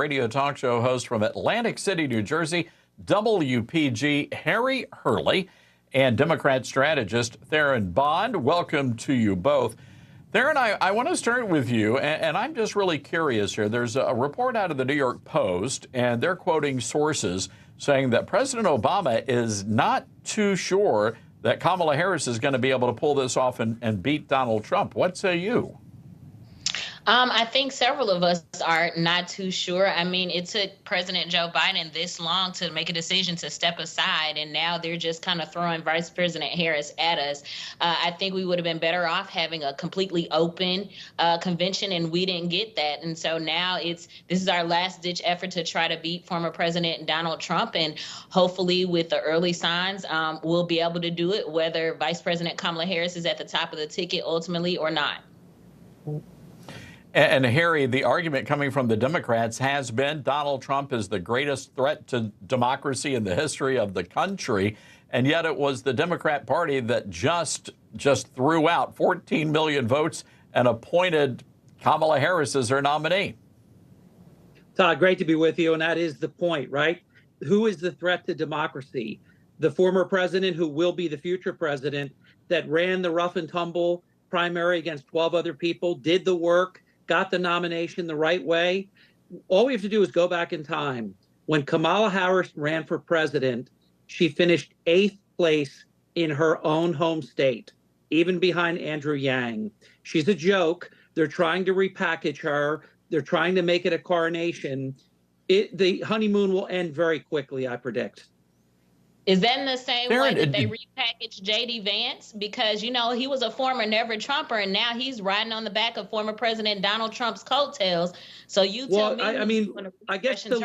radio talk show host from Atlantic City, New Jersey, WPG, Harry Hurley, and Democrat strategist Theron Bond. Welcome to you both. Theron, I want to start with you, and I'm just really curious here. There's a report out of the New York Post, and they're quoting sources saying that President Obama is not too sure that Kamala Harris is going to be able to pull this off and beat Donald Trump. What say you? I think several of us are not too sure. I mean, it took President Joe Biden this long to make a decision to step aside, and now they're just kind of throwing Vice President Harris at us. I think we would have been better off having a completely open convention, and we didn't get that. And so now this is our last-ditch effort to try to beat former President Donald Trump, and hopefully with the early signs, we'll be able to do it, whether Vice President Kamala Harris is at the top of the ticket ultimately or not. And Harry, the argument coming from the Democrats has been Donald Trump is the greatest threat to democracy in the history of the country. And yet it was the Democrat Party that just threw out 14 million votes and appointed Kamala Harris as their nominee. Todd, great to be with you. And that is the point, right? Who is the threat to democracy? The former president, who will be the future president, that ran the rough and tumble primary against 12 other people, did the work, got the nomination the right way. All we have to do is go back in time. When Kamala Harris ran for president, she finished 8th place in her own home state, even behind Andrew Yang. She's a joke. They're trying to repackage her. They're trying to make it a coronation. The honeymoon will end very quickly, I predict. Is that in the same way that they repackaged J.D. Vance? Because, you know, he was a former Never Trumper, and now he's riding on the back of former President Donald Trump's coattails. So you tell me. I mean, I guess the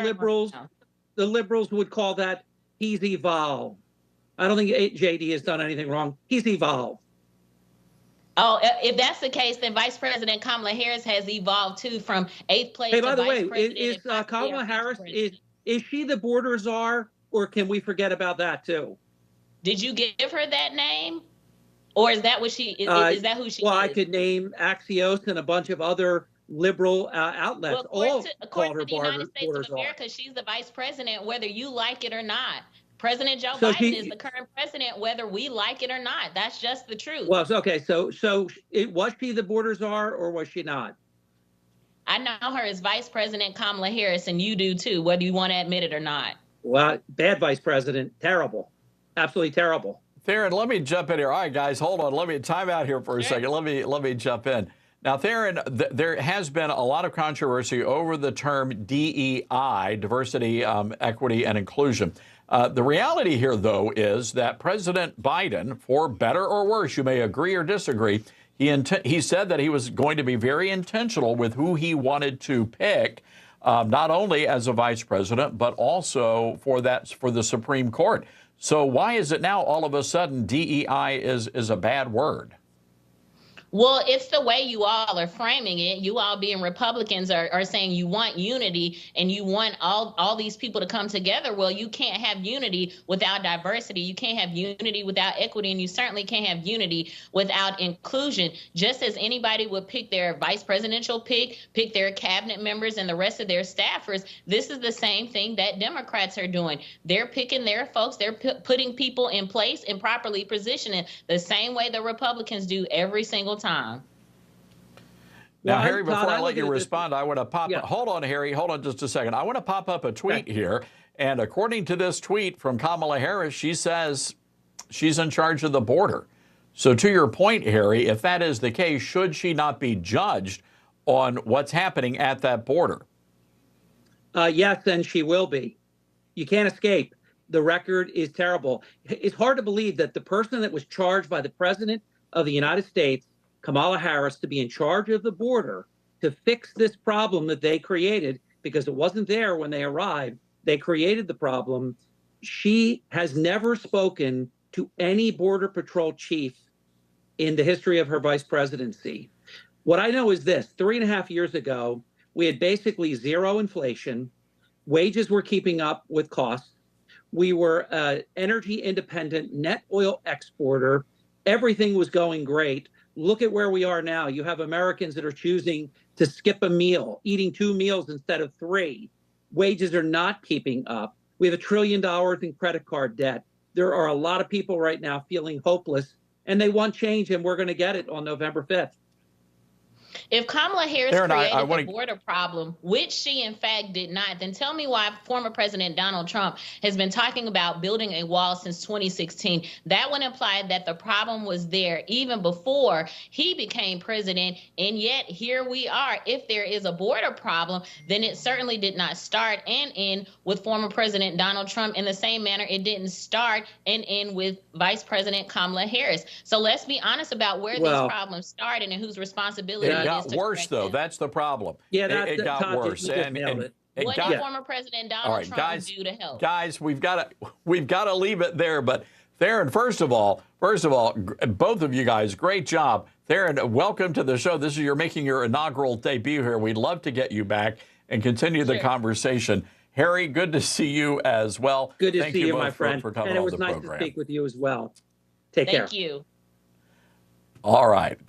liberals would call that he's evolved. I don't think J.D. has done anything wrong. He's evolved. Oh, if that's the case, then Vice President Kamala Harris has evolved, too, from 8th place to Vice President. Hey, by the way, is Kamala Harris, is she the border czar? Or can we forget about that too? Did you give her that name, or is that what she is? Is that who she is? Well, I could name Axios and a bunch of other liberal outlets. Well, according to the United States of America, she's the vice president, whether you like it or not. President Joe Biden is the current president, whether we like it or not. That's just the truth. Well, okay. So was she the border czar, or was she not? I know her as Vice President Kamala Harris, and you do too, whether you want to admit it or not. Well, bad vice president, terrible, absolutely terrible. Theron, let me jump in here. All right, guys, hold on. Let me time out here for a second. Let me jump in. Now, Theron, there has been a lot of controversy over the term DEI, diversity, equity, and inclusion. The reality here, though, is that President Biden, for better or worse, you may agree or disagree, he said that he was going to be very intentional with who he wanted to pick. Not only as a vice president, but also for the Supreme Court. So why is it now all of a sudden DEI is a bad word? Well, it's the way you all are framing it. You all being Republicans are saying you want unity and you want all these people to come together. Well, you can't have unity without diversity. You can't have unity without equity, and you certainly can't have unity without inclusion. Just as anybody would pick their vice presidential pick their cabinet members and the rest of their staffers, this is the same thing that Democrats are doing. They're picking their folks. They're putting people in place and properly positioning the same way the Republicans do every single time. Now, Harry, before I let you respond, I want to pop up. Hold on, Harry. Hold on just a second. I want to pop up a tweet here. And according to this tweet from Kamala Harris, she says she's in charge of the border. So to your point, Harry, if that is the case, should she not be judged on what's happening at that border? Yes, and she will be. You can't escape. The record is terrible. It's hard to believe that the person that was charged by the president of the United States, Kamala Harris, to be in charge of the border, to fix this problem that they created, because it wasn't there when they arrived. They created the problem. She has never spoken to any Border Patrol chief in the history of her vice presidency. What I know is this: 3.5 years ago, we had basically zero inflation. Wages were keeping up with costs. We were an energy independent net oil exporter. Everything was going great. Look at where we are now. You have Americans that are choosing to skip a meal, eating 2 meals instead of 3. Wages are not keeping up. We have $1 trillion in credit card debt. There are a lot of people right now feeling hopeless, and they want change, and we're going to get it on November 5th. If Kamala Harris created the border problem, which she in fact did not, then tell me why former President Donald Trump has been talking about building a wall since 2016. That would imply that the problem was there even before he became president, and yet here we are. If there is a border problem, then it certainly did not start and end with former President Donald Trump. In the same manner, it didn't start and end with Vice President Kamala Harris. So let's be honest about where these problems started and whose responsibility it got worse, though. That's the problem. Yeah, it got Todd, worse. What did former President Donald Trump do to help? Guys, we've got to leave it there. But Theron, first of all, both of you guys, great job. Theron, welcome to the show. You're making your inaugural debut here. We'd love to get you back and continue the conversation. Harry, good to see you as well. Good to see you, my friend. For coming and it was on the nice program. to speak with you as well. Take care. Thank you. All right.